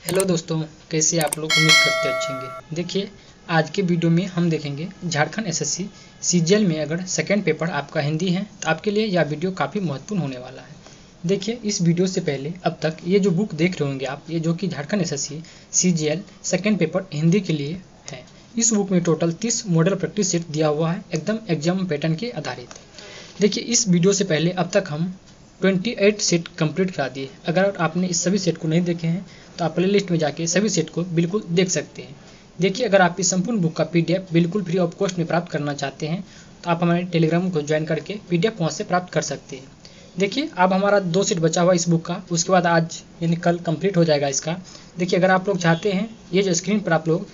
Hello दोस्तों, कैसे आप लोग? उम्मीद करते अच्छे होंगे। देखिए, आज के वीडियो में हम देखेंगे झारखंड एसएससी सीजीएल में अगर सेकंड पेपर आपका हिंदी है तो आपके लिए यह वीडियो काफ़ी महत्वपूर्ण होने वाला है। देखिए, इस वीडियो से पहले अब तक ये जो बुक देख रहे होंगे आप, ये जो कि Jharkhand SSC CGL second paper Hindi के लिए है। इस बुक में टोटल 30 मॉडल प्रैक्टिस सेट दिया हुआ है, एकदम एग्जाम पैटर्न के आधारित। देखिए, इस वीडियो से पहले अब तक हम 28 सेट कंप्लीट करा दिए। अगर आपने इस सभी सेट को नहीं देखे हैं तो आप प्ले लिस्ट में जाके सभी सेट को बिल्कुल देख सकते हैं। देखिए, अगर आप इस संपूर्ण बुक का पीडीएफ बिल्कुल फ्री ऑफ कॉस्ट में प्राप्त करना चाहते हैं तो आप हमारे टेलीग्राम को ज्वाइन करके पीडीएफ वहाँ से प्राप्त कर सकते हैं। देखिए, अब हमारा 2 सेट बचा हुआ इस बुक का, उसके बाद आज यानी कल कंप्लीट हो जाएगा इसका। देखिए, अगर आप लोग चाहते हैं, ये जो स्क्रीन पर आप लोग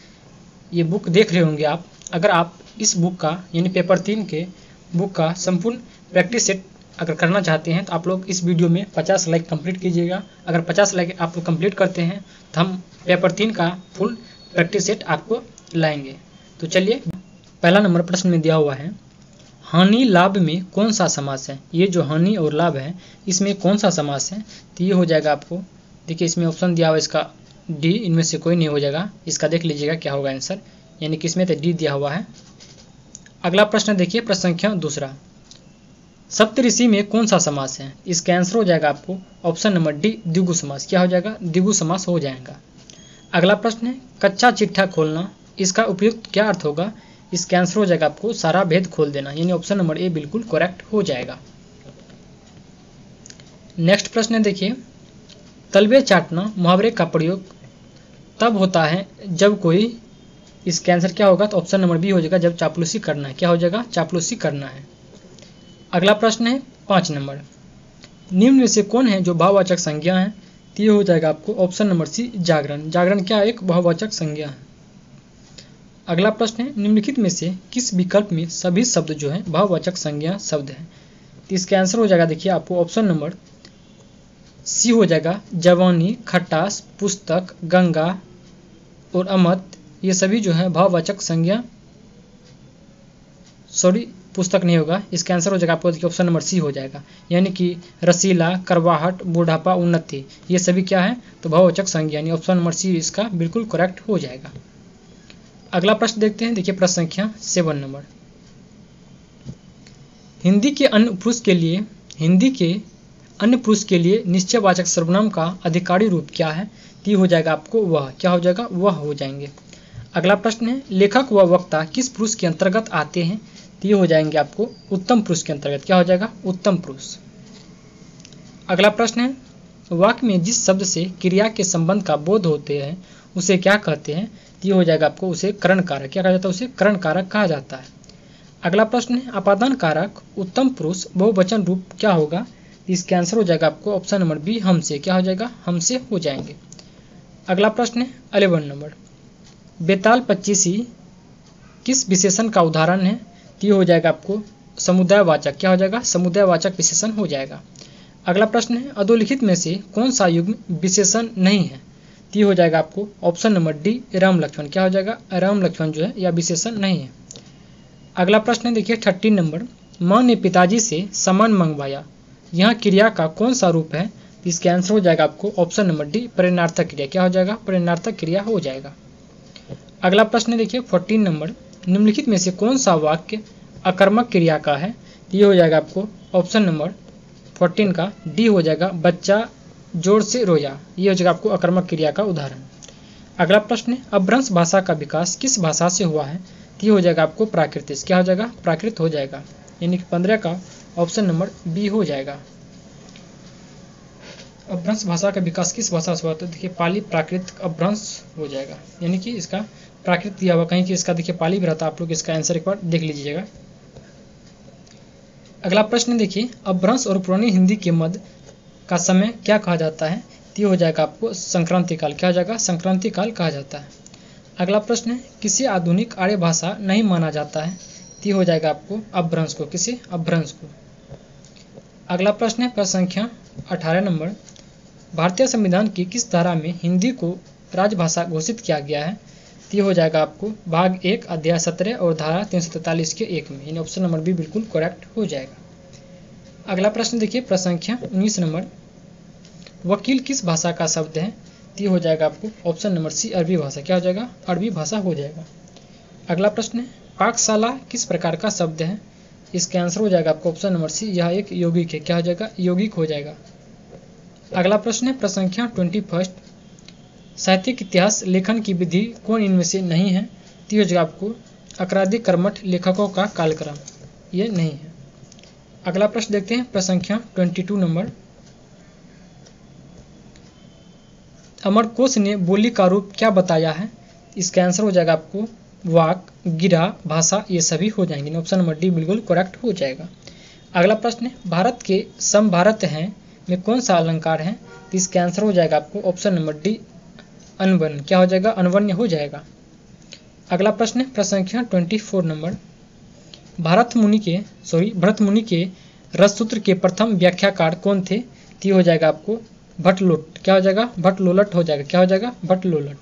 ये बुक देख रहे होंगे आप, अगर आप इस बुक का यानी पेपर 3 के बुक का संपूर्ण प्रैक्टिस सेट अगर करना चाहते हैं तो आप लोग इस वीडियो में 50 लाइक कंप्लीट कीजिएगा। अगर 50 लाइक आप लोग कंप्लीट करते हैं तो हम पेपर 3 का फुल प्रैक्टिस सेट आपको लाएंगे। तो चलिए, पहला नंबर प्रश्न में दिया हुआ है, हानि लाभ में कौन सा समास है? ये जो हानि और लाभ है इसमें कौन सा समास है? तो ये हो जाएगा आपको, देखिए इसमें ऑप्शन दिया हुआ इसका डी, इनमें से कोई नहीं हो जाएगा। इसका देख लीजिएगा क्या होगा आंसर, यानी कि इसमें तो डी दिया हुआ है। अगला प्रश्न देखिए, प्रश्न संख्या दूसरा, सप्तऋषि में कौन सा समास है? इसका आंसर हो जाएगा आपको ऑप्शन नंबर डी, द्विगु समास। क्या हो जाएगा? द्विगु समास हो जाएगा। अगला प्रश्न है, कच्चा चिट्ठा खोलना, इसका उपयुक्त क्या अर्थ होगा? इसका आंसर हो जाएगा आपको सारा भेद खोल देना, यानी ऑप्शन नंबर ए बिल्कुल करेक्ट हो जाएगा। नेक्स्ट प्रश्न है देखिए, तलवे चाटना मुहावरे का प्रयोग तब होता है जब कोई, इसका आंसर क्या होगा? तो ऑप्शन नंबर बी हो जाएगा, जब चापलूसी करना है। क्या हो जाएगा? चापलूसी करना है। अगला प्रश्न है 5 नंबर, निम्न में से कौन है जो भाववाचक संज्ञा है? तो ये हो जाएगा आपको ऑप्शन नंबर सी, जागरण। जागरण क्या है? एक भाववाचक संज्ञा है। अगला प्रश्न है, निम्नलिखित में से किस विकल्प में सभी शब्द जो है भाववाचक संज्ञा शब्द है? तो इसका आंसर हो जाएगा, देखिए आपको ऑप्शन नंबर सी हो जाएगा, जवानी, खटास, पुस्तक, गंगा और अमत, ये सभी जो है भाववाचक संज्ञा, सॉरी पुस्तक नहीं होगा, इसका आंसर हो जाएगा आपको देखिए ऑप्शन नंबर सी हो जाएगा, यानी कि रसीला, करवाहट, बुढ़ापा, उन्नति, ये सभी क्या है? तो भाववाचक संज्ञा, यानी ऑप्शन नंबर सी इसका बिल्कुल करेक्ट हो जाएगा। अगला प्रश्न देखते हैं, देखिए प्रश्न संख्या 7 नंबर, हिंदी के अन्य पुरुष के लिए निश्चयवाचक सर्वनाम का अधिकारी रूप क्या है? तो हो जाएगा आपको वह। क्या हो जाएगा? वह हो जाएंगे। अगला प्रश्न है, लेखक व वक्ता किस पुरुष के अंतर्गत आते हैं? तो ये हो जाएंगे आपको उत्तम पुरुष के अंतर्गत। क्या हो जाएगा? उत्तम पुरुष। अगला प्रश्न है, वाक्य में जिस शब्द से क्रिया के संबंध का बोध होते हैं उसे क्या कहते हैं? तो ये हो जाएगा आपको उसे करण कारक। क्या कहा जाता है? उसे करण कारक कहा जाता है। अगला प्रश्न है, अपादान कारक उत्तम पुरुष बहुवचन रूप क्या होगा? इसका आंसर हो जाएगा आपको ऑप्शन नंबर बी, हमसे। क्या हो जाएगा? हमसे हो जाएंगे। अगला प्रश्न है 11 नंबर, बेताल पच्चीसी किस विशेषण का उदाहरण है? तो ये हो जाएगा आपको समुदायवाचक। क्या हो जाएगा? समुदायवाचक विशेषण हो जाएगा। अगला प्रश्न है, अधोलिखित में से कौन सा युग्म विशेषण नहीं है? तो ये हो जाएगा आपको option number D, Ram Lakshman. क्या हो जाएगा? राम लक्ष्मण जो है यह विशेषण नहीं है। अगला प्रश्न है देखिए 13 नंबर, माँ ने पिताजी से सामान मंगवाया, यहाँ क्रिया का कौन सा रूप है? तो इसका आंसर हो जाएगा आपको ऑप्शन नंबर डी, परिणार्थक क्रिया। क्या हो जाएगा? परिणार्थक क्रिया हो जाएगा। अगला प्रश्न देखिए 14 नंबर, निम्नलिखित में से कौन सा वाक्य अकर्मक क्रिया का है? तो ये हो जाएगा आपको ऑप्शन नंबर 14 का डी हो जाएगा, बच्चा जोर से रोया। ये हो जाएगा आपको अकर्मक क्रिया का उदाहरण। अगला प्रश्न है, अपभ्रंश भाषा का विकास किस भाषा से हुआ है? तो ये हो जाएगा आपको प्राकृत। क्या हो जाएगा? प्राकृत हो जाएगा, यानी कि 15 का ऑप्शन नंबर बी हो जाएगा। अपभ्रंश भाषा का विकास किस भाषा से हुआ? तो देखिए पाली प्राकृत अपभ्रंश हो जाएगा, यानी कि इसका प्राकृत दिया हुआ कहीं कि इसका देखिए पाली भी रहता। आप लोग इसका आंसर एक बार देख लीजिएगा। अगला प्रश्न देखिए, अपभ्रंश और पुरानी हिंदी के मध्य का समय क्या कहा जाता है? तो ये हो जाएगा आपको संक्रांति काल। क्या हो जाएगा? संक्रांति काल कहा जाता है। अगला प्रश्न है, किसी आधुनिक आर्य भाषा नहीं माना जाता है? तो ये हो जाएगा आपको अपभ्रंश को, किसी अपभ्रंश को। अगला प्रश्न है प्रश्न संख्या 18 नंबर, भारतीय संविधान की किस धारा में हिंदी को राजभाषा घोषित किया गया है? तो ये हो जाएगा आपको भाग 1 अध्याय 17 और धारा 343 के 1 में, यानी ऑप्शन नंबर बी बिल्कुल करेक्ट हो जाएगा। अगला प्रश्न देखिए प्रश्न संख्या 19 नंबर, वकील किस भाषा का शब्द है? तो हो जाएगा आपको ऑप्शन नंबर सी अरबी भाषा। क्या हो जाएगा? अरबी भाषा हो जाएगा। अगला प्रश्न है पाकशाला किस प्रकार का शब्द है? इसका आंसर हो जाएगा आपको ऑप्शन नंबर सी, यह एक यौगिक है। क्या हो जाएगा? यौगिक हो जाएगा। अगला प्रश्न है प्रश्न संख्या 21, साहित्यिक इतिहास लेखन की विधि कौन इनमें से नहीं है? तो हो जाएगा आपको अकरादी कर्मठ लेखकों का कालक्रम, ये नहीं है। अगला प्रश्न देखते हैं प्रश्न संख्या 22 नंबर, अमरकोश ने बोली का रूप क्या बताया है? इसका आंसर हो जाएगा आपको वाक, गिरा, भाषा, ये सभी हो जाएंगे। ऑप्शन नंबर डी बिल्कुल करेक्ट हो जाएगा। अगला प्रश्न है भारत के समभारत हैं में कौन सा अलंकार है? तो इसका आंसर हो जाएगा आपको ऑप्शन नंबर डी अनवन्य। क्या हो जाएगा? अनवन्य हो जाएगा। अगला प्रश्न है प्रश्न संख्या 24 नंबर, भरत मुनि के रससूत्र के प्रथम व्याख्याकार कौन थे? तो हो जाएगा आपको भट्टलोट। क्या हो जाएगा? भट्टलोलट हो जाएगा। क्या हो जाएगा? भट्टलोलट।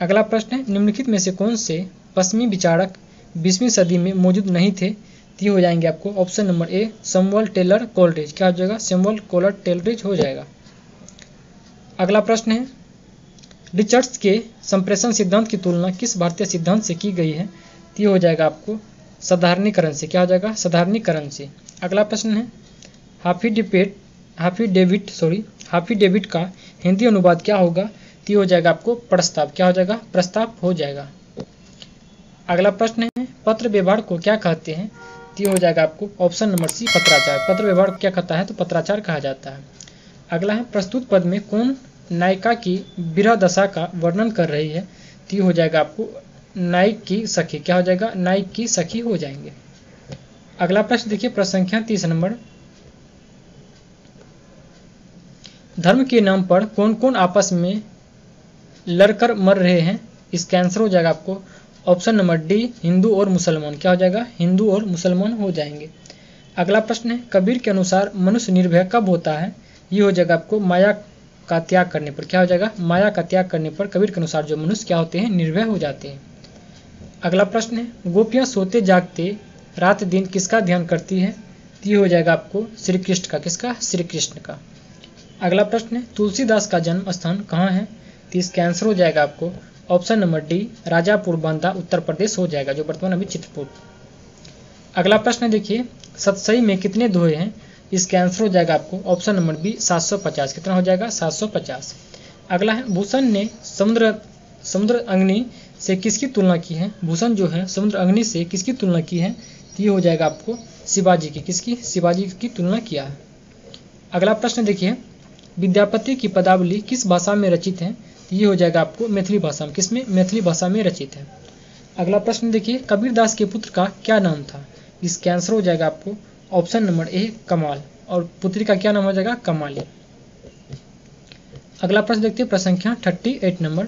अगला प्रश्न है निम्नलिखित में से कौन से पश्चिमी विचारक 20वीं सदी में मौजूद नहीं थे? तो हो जाएंगे आपको option number A Samuel Taylor Coleridge. क्या हो जाएगा? सैमुअल टेलरिज हो जाएगा। अगला प्रश्न है रिचर्ड्स के संप्रेषण सिद्धांत की तुलना किस भारतीय सिद्धांत से की गई है? तो हो जाएगा आपको साधारणीकरण से। क्या हो जाएगा? साधारणीकरण से। अगला प्रश्न है हाफिडेविट का हिंदी अनुवाद क्या होगा? तो हो जाएगा आपको प्रस्ताव। क्या हो जाएगा? प्रस्ताव हो जाएगा। अगला प्रश्न है पत्र व्यवहार को क्या कहते हैं? तो हो जाएगा आपको ऑप्शन नंबर सी पत्राचार। पत्र व्यवहार क्या कहता है? तो पत्राचार कहा जाता है। अगला है प्रस्तुत पद में कौन नायिका की विरह दशा का वर्णन कर रही है? तो हो जाएगा आपको नायक की सखी। क्या हो जाएगा? नायक की सखी हो जाएंगे। अगला प्रश्न देखिए प्रश्न संख्या 30 नंबर, धर्म के नाम पर कौन कौन आपस में लड़कर मर रहे हैं? इसका आंसर हो जाएगा आपको ऑप्शन नंबर डी हिंदू और मुसलमान। क्या हो जाएगा? हिंदू और मुसलमान हो जाएंगे। अगला प्रश्न है कबीर के अनुसार मनुष्य निर्भय कब होता है? ये हो जाएगा आपको माया का त्याग करने पर। क्या हो जाएगा? माया का त्याग करने पर कबीर के अनुसार जो मनुष्य क्या होते हैं? निर्भय हो जाते हैं। अगला प्रश्न है गोपियां सोते जागते रात दिन किसका ध्यान करती है? ये हो जाएगा आपको श्री कृष्ण का। किसका? श्री कृष्ण का। अगला प्रश्न है तुलसीदास का जन्म स्थान कहाँ है? तो इसका आंसर हो जाएगा आपको option number D Rajapur Banda Uttar Pradesh हो जाएगा, जो वर्तमान अभी चित्रकूट। अगला प्रश्न देखिए सतसई में कितने दोहे हैं? इसका आंसर हो जाएगा आपको ऑप्शन नंबर बी 750। कितना हो जाएगा? 750। अगला है भूषण ने समुद्र अग्नि से किसकी तुलना की है? भूषण जो है समुद्र अग्नि से किसकी तुलना की है? तो ये हो जाएगा आपको शिवाजी की। किसकी? शिवाजी की तुलना किया है। अगला प्रश्न देखिए विद्यापति की पदावली किस भाषा में रचित है? तो ये हो जाएगा आपको मैथिली भाषा में। किसमें? मैथिली भाषा में रचित है। अगला प्रश्न देखिए कबीरदास के पुत्र का क्या नाम था? इसका आंसर हो जाएगा आपको ऑप्शन नंबर ए कमाल, और पुत्री का क्या नाम हो जाएगा? कमाली। अगला प्रश्न देखते हैं प्रश्न संख्या 38 नंबर,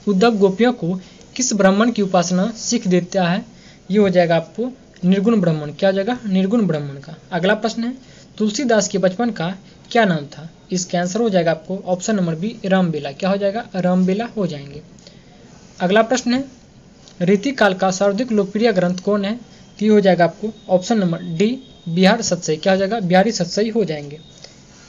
उद्धव गोपियों को किस ब्राह्मण की उपासना सीख देता है? ये हो जाएगा आपको निर्गुण ब्राह्मण। क्या हो जाएगा? निर्गुण ब्राह्मण का। अगला प्रश्न है तुलसीदास के बचपन का क्या नाम था? इसका आंसर हो जाएगा आपको ऑप्शन नंबर बी रामबेला। क्या हो जाएगा? रामबेला हो जाएंगे। अगला प्रश्न है रीतिकाल का सर्वाधिक लोकप्रिय ग्रंथ कौन है? तो ये हो जाएगा आपको option number D Bihar Satsai. क्या हो जाएगा? बिहारी सतसई हो जाएंगे।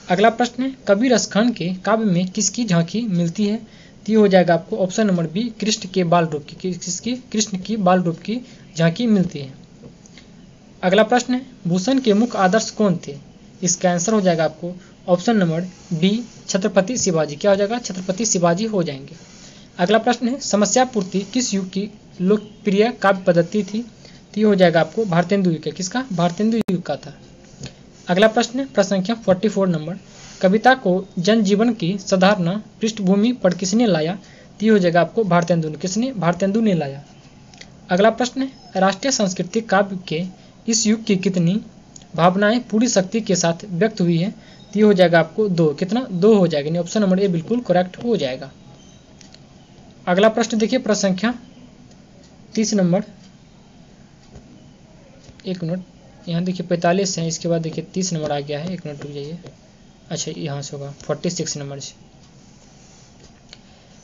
अगला प्रश्न है कबीर असखान के काव्य में किसकी झांकी मिलती है? तो ये हो जाएगा आपको ऑप्शन नंबर बी कृष्ण के बाल रूप की। किसकी? कृष्ण की बाल रूप की झांकी मिलती है। अगला प्रश्न है भूषण के मुख्य आदर्श कौन थे? इसका आंसर हो जाएगा आपको option number B Chhatrapati Shivaji. क्या हो जाएगा? छत्रपति शिवाजी हो जाएंगे। अगला प्रश्न है समस्या पूर्ति किस युग की लोकप्रिय काव्य पद्धति थी? तो ये हो जाएगा आपको भारतेंदु युग का। किसका? भारतेंदु युग का था। अगला प्रश्न है प्रश्न संख्या 44 नंबर, कविता को जनजीवन की साधारण पृष्ठभूमि पर किसने लाया? तो ये हो जाएगा आपको भारतेंदु ने। किसने? भारतेंदु ने लाया। अगला प्रश्न है राष्ट्रीय सांस्कृतिक काव्य के इस युग की कितनी भावनाएं पूरी शक्ति के साथ व्यक्त हुई है? तो ये हो जाएगा आपको 2। कितना? 2 हो जाएगा। ऑप्शन नंबर ए बिल्कुल करेक्ट हो जाएगा। अगला प्रश्न देखिए प्रश्न संख्या 30 नंबर, एक मिनट, यहाँ देखिए 45 है, इसके बाद देखिए 30 नंबर आ गया है। एक मिनट रुक जाइए। अच्छा यहाँ से होगा 46 नंबर से।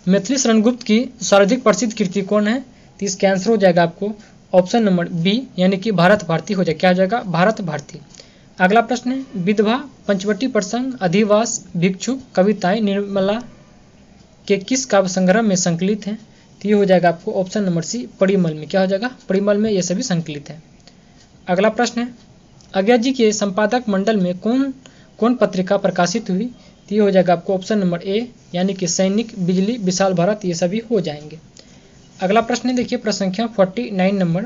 मैथिली शरणगुप्त की सर्वाधिक प्रसिद्ध कृति कौन है? तो इसका आंसर हो जाएगा आपको ऑप्शन नंबर बी यानी कि भारत भारती हो जाएगा। क्या हो जाएगा? भारत भारती। अगला प्रश्न है, विधवा, पंचवटी प्रसंग, अधिवास, भिक्षुक कविताएं निर्मला के किस काव्य संग्रह में संकलित हैं? तो ये हो जाएगा आपको ऑप्शन नंबर सी, परिमल में। क्या हो जाएगा? परिमल में ये सभी संकलित है। अगला प्रश्न है, अज्ञा जी के संपादक मंडल में कौन कौन पत्रिका प्रकाशित हुई? तो ये हो जाएगा आपको ऑप्शन नंबर ए, यानी कि सैनिक, बिजली, विशाल भारत, ये सभी हो जाएंगे। अगला प्रश्न देखिए, प्रश्न संख्या 49 नंबर,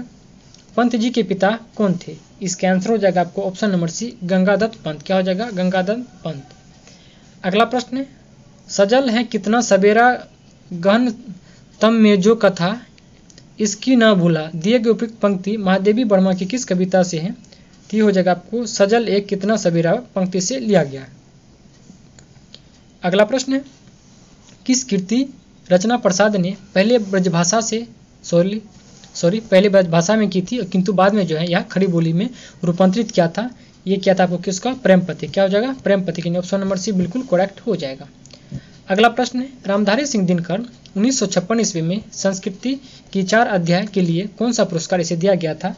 पंत जी के पिता कौन थे? इसका आंसर हो जाएगा आपको option number C, Gangadatt Pant. क्या हो जाएगा? गंगादत्त पंत। अगला प्रश्न है, सजल है कितना सवेरा गहन तम में जो कथा इसकी न भूला, दिए गए उपयुक्त पंक्ति महादेवी वर्मा की किस कविता से है? तो ये हो जाएगा आपको सजल एक कितना सवेरा पंक्ति से लिया गया। अगला प्रश्न है, किस कीर्ति रचना प्रसाद ने पहले ब्रजभाषा से पहले ब्रजभाषा में की थी, किंतु बाद में जो है यह खड़ी बोली में रूपांतरित किया था? ये क्या था आपको? किसका? प्रेमपति। क्या हो जाएगा? प्रेमपति के। ऑप्शन नंबर सी बिल्कुल करेक्ट हो जाएगा। अगला प्रश्न है, रामधारी सिंह दिनकर 1956 ईस्वी में संस्कृति की 4 अध्याय के लिए कौन सा पुरस्कार इसे दिया गया था?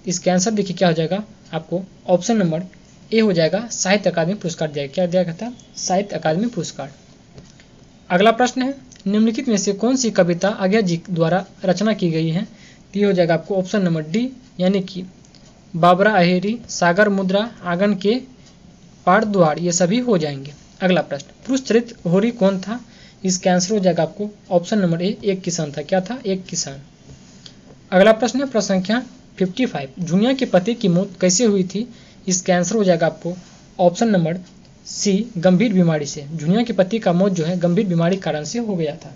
इसका आंसर देखिए क्या हो जाएगा आपको? ऑप्शन नंबर ए हो जाएगा, साहित्य अकादमी पुरस्कार दिया। क्या दिया गया था? साहित्य अकादमी पुरस्कार। अगला प्रश्न है, निम्नलिखित में से कौन सी कविता अज्ञा जी द्वारा रचना की गई है? तो ये हो जाएगा आपको ऑप्शन नंबर डी, यानी कि बाबरा अहेरी, सागर मुद्रा, आंगन के पार द्वार, ये सभी हो जाएंगे। अगला प्रश्न, पुरुष चरित्र होरी कौन था? इसका आंसर हो जाएगा आपको ऑप्शन नंबर ए, एक किसान था। क्या था? एक किसान। अगला प्रश्न है, प्रश्न संख्या 55, झुनिया के पति की मौत कैसे हुई थी? इसका आंसर हो जाएगा आपको ऑप्शन नंबर सी, गंभीर बीमारी से। झुनिया के पति का मौत जो है गंभीर बीमारी कारण से हो गया था।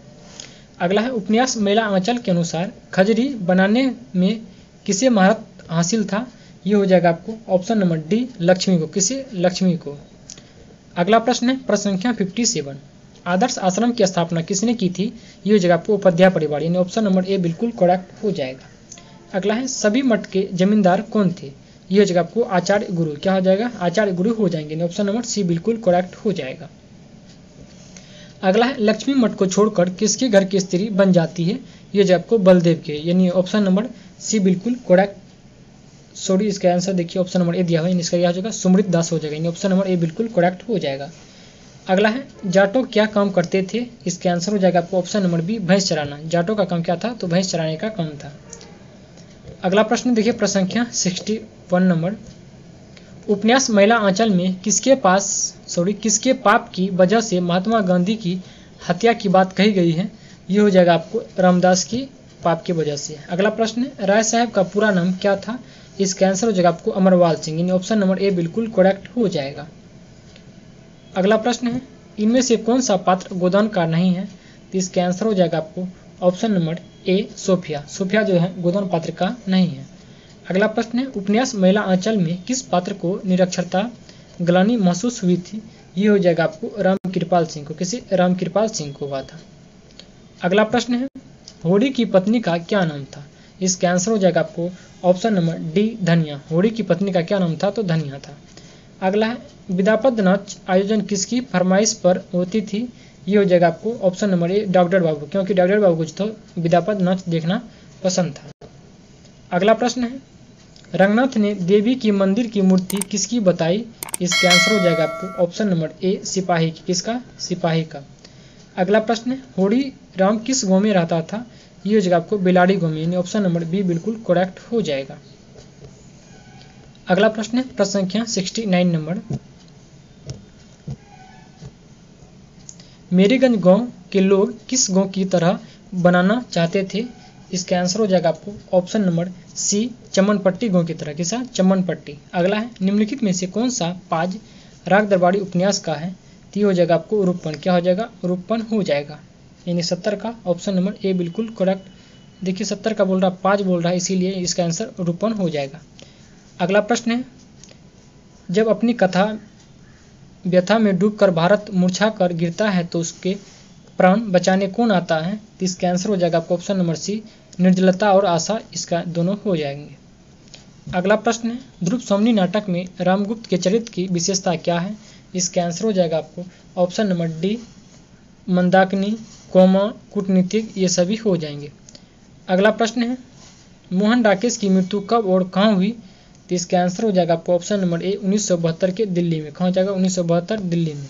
अगला है, उपन्यास मेला आंचल के अनुसार खजरी बनाने में किसे महारत हासिल था? ये हो जाएगा आपको ऑप्शन नंबर डी, लक्ष्मी को। किसे? लक्ष्मी को। अगला प्रश्न है, प्रश्न संख्या 57, आदर्श आश्रम की स्थापना किसने की थी? ये हो जाएगा आपको उपाध्याय परिवार, यानी ऑप्शन नंबर ए बिल्कुल करेक्ट हो जाएगा। अगला है, सभी मठ के जमींदार कौन थे? ये हो जाएगा आपको आचार्य गुरु। क्या हो जाएगा? आचार्य गुरु हो जाएंगे। ऑप्शन नंबर सी बिल्कुल करेक्ट हो जाएगा। अगला है, लक्ष्मी मठ को छोड़कर किसके घर की स्त्री बन जाती है? ये जो आपको बलदेव के, यानी ऑप्शन नंबर सी बिल्कुल करेक्ट। इसका आंसर देखिए ऑप्शन नंबर ए दिया हुआ है, इसका यह हो जाएगा सुमृत दास हो जाएगा, यानी ऑप्शन नंबर ए बिल्कुल करेक्ट हो जाएगा। अगला है, जाटो क्या काम करते थे? इसका आंसर हो जाएगा आपको ऑप्शन नंबर बी, भैंस चराना। जाटो का काम क्या था? तो भैंस चराने का काम था। अगला प्रश्न देखिए, प्रश्न संख्या 61 नंबर, उपन्यास महिला आंचल में किसके पाप की वजह से महात्मा गांधी की हत्या की बात कही गई है? ये हो जाएगा आपको रामदास की पाप की वजह से। अगला प्रश्न है, राय साहब का पूरा नाम क्या था? इसका आंसर हो जाएगा आपको अमरवाल सिंह, यानी ऑप्शन नंबर ए बिल्कुल करेक्ट हो जाएगा। अगला प्रश्न है, इनमें से कौन सा पात्र गोदान का नहीं है? तो इसका आंसर हो जाएगा आपको option number A, Sophia. Sophia जो है गोदान पात्र का नहीं है। अगला प्रश्न है, उपन्यास महिला आंचल में किस पात्र को निरक्षरता ग्लानि महसूस हुई थी? ये हो जाएगा आपको रामकृपाल सिंह को। किसी? रामकृपाल सिंह को हुआ था। अगला प्रश्न है, होरी की पत्नी का क्या नाम था? इसका आंसर हो जाएगा आपको ऑप्शन नंबर डी, धनिया। होरी की पत्नी का क्या नाम था? तो धनिया था। अगला है, विद्यापद नाच आयोजन किसकी फरमाइश पर होती थी? ये हो जाएगा आपको ऑप्शन नंबर ए, डॉक्टर बाबू, क्योंकि डॉक्टर बाबू को तो विद्यापद नाच देखना पसंद था। अगला प्रश्न है, रंगनाथ ने देवी की मंदिर की मूर्ति किसकी बताई? इसका आंसर हो जाएगा आपको ऑप्शन नंबर ए, सिपाही की। किसका? सिपाही का। अगला प्रश्न है, होरी राम किस गांव में रहता था? ये हो जाएगा आपको बेलाड़ी गांव में, यानी ऑप्शन नंबर बी बिल्कुल करेक्ट हो जाएगा। अगला प्रश्न है, प्रश्न संख्या 69 नंबर, मेरीगंज गांव के लोग किस गांव की तरह बनाना चाहते थे? इसका आंसर हो जाएगा आपको ऑप्शन नंबर सी, चमनपट्टी गांव की तरह। किसा? चमनपट्टी। अगला है, निम्नलिखित में से कौन सा पाज राग दरबारी उपन्यास का है? तो हो जाएगा आपको रूपन। क्या हो जाएगा? रूपन हो जाएगा, यानी 70 का ऑप्शन नंबर ए बिल्कुल करेक्ट। देखिए 70 का बोल रहा, पाज बोल रहा है, इसीलिए इसका आंसर रूपन हो जाएगा। अगला प्रश्न है, जब अपनी कथा व्यथा में डूबकर भारत मूर्छा कर गिरता है तो उसके प्राण बचाने कौन आता है? तो इसका आंसर हो जाएगा आपको ऑप्शन नंबर सी, निर्जलता और आशा। इसका दोनों हो जाएंगे। अगला प्रश्न है, ध्रुव सोमनी नाटक में रामगुप्त के चरित्र की विशेषता क्या है? इसका आंसर हो जाएगा आपको ऑप्शन नंबर डी, मंदाकिनी, कोमा, कूटनीतिक, ये सभी हो जाएंगे। अगला प्रश्न है, मोहन राकेश की मृत्यु कब और कहाँ हुई? तो इसका आंसर हो जाएगा आपको ऑप्शन नंबर ए 1972 के दिल्ली में। कहाँ हो जाएगा? 1972 दिल्ली में।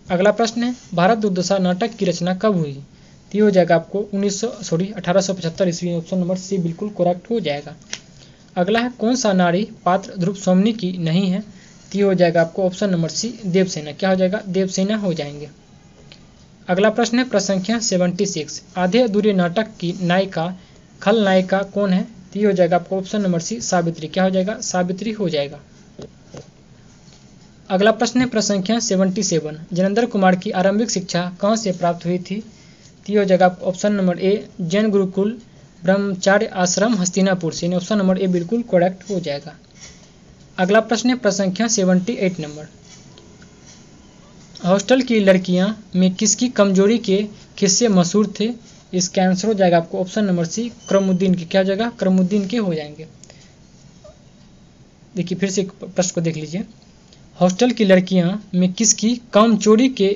अगला प्रश्न है भारत दुर्दशा नाटक की रचना कब हुई? तो ये हो जाएगा आपको 1875 ईस्वी। ऑप्शन नंबर सी बिल्कुल करेक्ट हो जाएगा। अगला है कौन सा नारी पात्र ध्रुव की नहीं है? तो ये हो जाएगा आपको ऑप्शन नंबर सी देवसेना। क्या हो जाएगा? देवसेना हो जाएंगे। अगला प्रश्न है प्रश्न संख्या 76 आधे अधूरे नाटक की नायिका खलनायिका कौन है? तो ये हो जाएगा आपको ऑप्शन नंबर सी सावित्री। क्या हो जाएगा? सावित्री हो जाएगा। अगला प्रश्न है प्रश्न संख्या 77 जनेंद्र कुमार की आरंभिक शिक्षा कहाँ से प्राप्त हुई थी? तो ये हो जाएगा option number A Jain Gurukul Brahmacharya Ashram Hastinapur से। ऑप्शन नंबर ए बिल्कुल करेक्ट हो जाएगा। अगला प्रश्न है प्रश्न संख्या 78 नंबर हॉस्टल की लड़कियां में किसकी कमजोरी के किस्से मशहूर थे? इसका आंसर हो जाएगा आपको ऑप्शन नंबर सी करमुद्दीन के। क्या हो जाएगा? करमुद्दीन के हो जाएंगे। देखिए फिर से प्रश्न को देख लीजिए। हॉस्टल की लड़कियां में किसकी कामचोरी के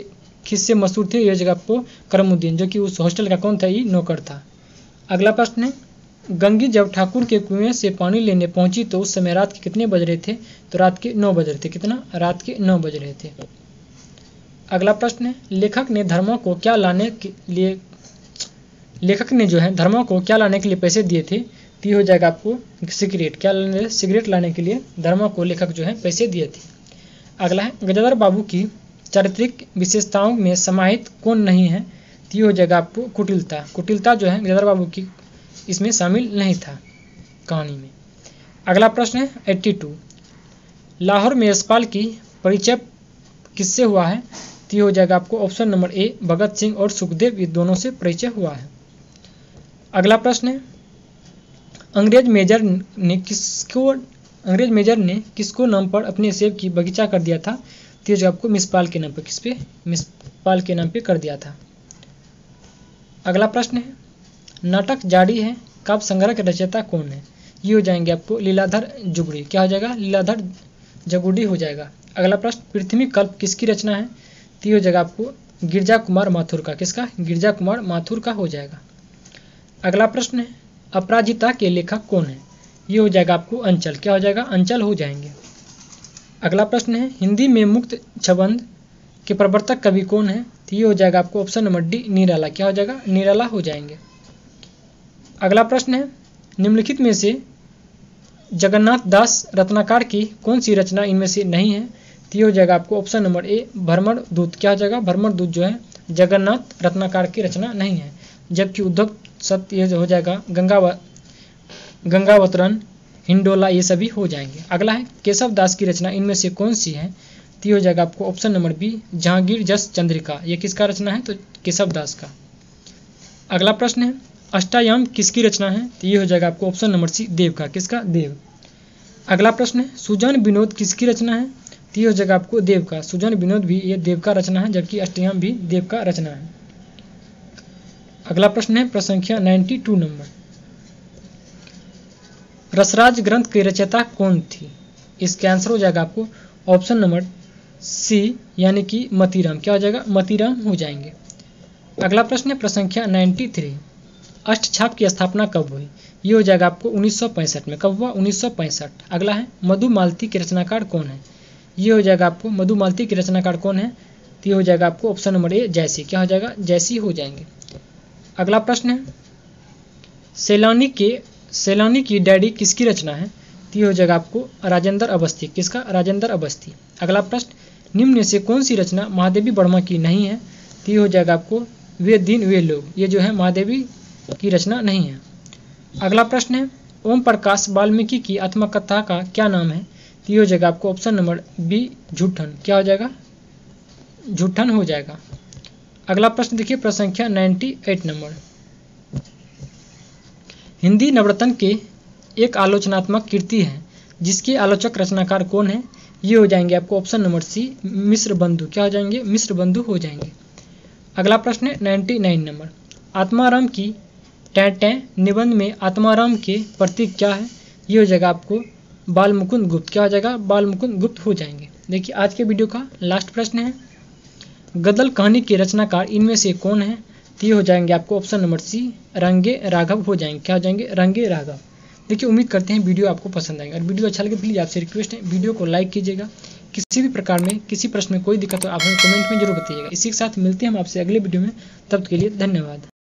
किस्से मशहूर थे? यह जगह आपको करमुद्दीन, जो कि उस हॉस्टल का कौन था? ये नौकर था। अगला प्रश्न है गंगी जब ठाकुर के कुएं से पानी लेने पहुंची तो उस समय रात के कितने बज रहे थे? तो रात के 9 बज रहे थे। कितना? रात के 9 बज रहे थे। अगला प्रश्न है लेखक ने धर्मों को क्या लाने के लिए पैसे दिए थे? तो ये हो जाएगा आपको सिगरेट। क्या लाने? सिगरेट लाने के लिए धर्मों को लेखक जो है पैसे दिए थे। अगला है गजाधर बाबू की चारित्रिक विशेषताओं में समाहित कौन नहीं है? तो ये हो जाएगा आपको कुटिलता। कुटिलता जो है गजाधर बाबू की इसमें शामिल नहीं था कहानी में। अगला प्रश्न है 82 लाहौर में यशपाल की परिचय किससे हुआ है? तो ये हो जाएगा आपको ऑप्शन नंबर ए भगत सिंह और सुखदेव, ये दोनों से परिचय हुआ है। अगला प्रश्न है अंग्रेज मेजर ने किसको नाम पर अपने सेब की बगीचा कर दिया था? तो ये जो आपको मिसपाल के नाम पर, किस पे? मिसपाल के नाम पे कर दिया था। अगला प्रश्न है नाटक जारी है काव्य संग्रह के रचयिता कौन है? ये हो जाएंगे आपको लीलाधर जुगड़ी। क्या हो जाएगा? लीलाधर जगुड़ी हो जाएगा। अगला प्रश्न पृथ्वी कल्प किसकी रचना है? तो ये हो जाएगा आपको गिरजा कुमार माथुर का। किसका? गिरजा कुमार माथुर का हो जाएगा। अगला प्रश्न है अपराजिता के लेखक कौन है? ये हो जाएगा आपको अंचल। क्या हो जाएगा? अंचल हो जाएंगे। अगला प्रश्न है हिंदी में मुक्त छबंद के प्रवर्तक कवि कौन है? तो ये हो जाएगा आपको ऑप्शन नंबर डी निराला। क्या हो जाएगा? निराला हो जाएंगे। अगला प्रश्न है निम्नलिखित में से जगन्नाथ दास रत्नाकर की कौन सी रचना इनमें से नहीं है? तो ये हो जाएगा आपको ऑप्शन नंबर ए भ्रमर दूत। क्या हो जाएगा? भ्रमर दूत जो है जगन्नाथ रत्नाकर की रचना नहीं है। जबकि उद्धव सत्य ये हो जाएगा गंगावतरण हिंडोला, ये सभी हो जाएंगे। अगला है केशव दास की रचना इनमें से कौन सी है? तो ये हो जाएगा आपको ऑप्शन नंबर बी जहांगीर जस चंद्रिका। ये किसका रचना है? तो केशव दास का। अगला प्रश्न है अष्टायाम किसकी रचना है? तो ये हो जाएगा आपको ऑप्शन नंबर सी देव का। किसका? देव। अगला प्रश्न है सुजन विनोद किसकी रचना है? तो ये हो जाएगा आपको देव का। सुजन विनोद भी ये देव का रचना है, जबकि अष्टयाम भी देव का रचना है। अगला प्रश्न है प्रश्न संख्या 92 नंबर रसराज ग्रंथ की रचयिता कौन थी? इसका आंसर हो जाएगा आपको ऑप्शन नंबर सी यानी कि मतीराम। क्या हो जाएगा? मतीराम हो जाएंगे। अगला प्रश्न है प्रश्न संख्या 93 अष्टछाप की स्थापना कब हुई? ये हो जाएगा आपको 1965 में। कब हुआ? 1965। अगला है मधुमालती के रचनाकार कौन है? ये हो जाएगा आपको मधुमालती के रचनाकार कौन है? तो ये हो जाएगा आपको ऑप्शन नंबर ए जैसी। क्या हो जाएगा? जैसी हो जाएंगे। अगला प्रश्न है सैलानी की डायरी किसकी रचना है? तो ये हो जाएगा आपको राजेंद्र अवस्थी। किसका? राजेंद्र अवस्थी। अगला प्रश्न निम्न में से कौन सी रचना महादेवी वर्मा की नहीं है? तो ये हो जाएगा आपको वे दिन वे लोग, ये जो है महादेवी की रचना नहीं है। अगला प्रश्न है ओम प्रकाश वाल्मीकि की आत्मकथा का क्या नाम है? तो ये हो जाएगा आपको ऑप्शन नंबर बी झूठन। क्या हो जाएगा? झूठन हो जाएगा। अगला प्रश्न देखिए प्रश्न संख्या 98 नंबर हिंदी नवरत्न के एक आलोचनात्मक कृति है जिसके आलोचक रचनाकार कौन है? ये हो जाएंगे आपको ऑप्शन नंबर सी मिश्र बंधु। क्या हो जाएंगे? मिश्र बंधु हो जाएंगे। अगला प्रश्न है 99 नंबर आत्माराम की टैं निबंध में आत्माराम के प्रतीक क्या है? ये हो जाएगा आपको बालमुकुंद गुप्त। क्या हो जाएगा? बालमुकुंद गुप्त हो जाएंगे। देखिए आज के वीडियो का लास्ट प्रश्न है गदल कहानी के रचनाकार इनमें से कौन है? तो ये हो जाएंगे आपको ऑप्शन नंबर सी रंगे राघव हो जाएंगे। क्या हो जाएंगे? रंगे राघव। देखिए उम्मीद करते हैं वीडियो आपको पसंद आएगा। और वीडियो अच्छा लगे प्लीज़ आपसे रिक्वेस्ट है वीडियो को लाइक कीजिएगा। किसी भी प्रकार में किसी प्रश्न में कोई दिक्कत हो आप हमें कमेंट में जरूर बताइएगा। इसी के साथ मिलते हैं हम आपसे अगले वीडियो में, तब के लिए धन्यवाद।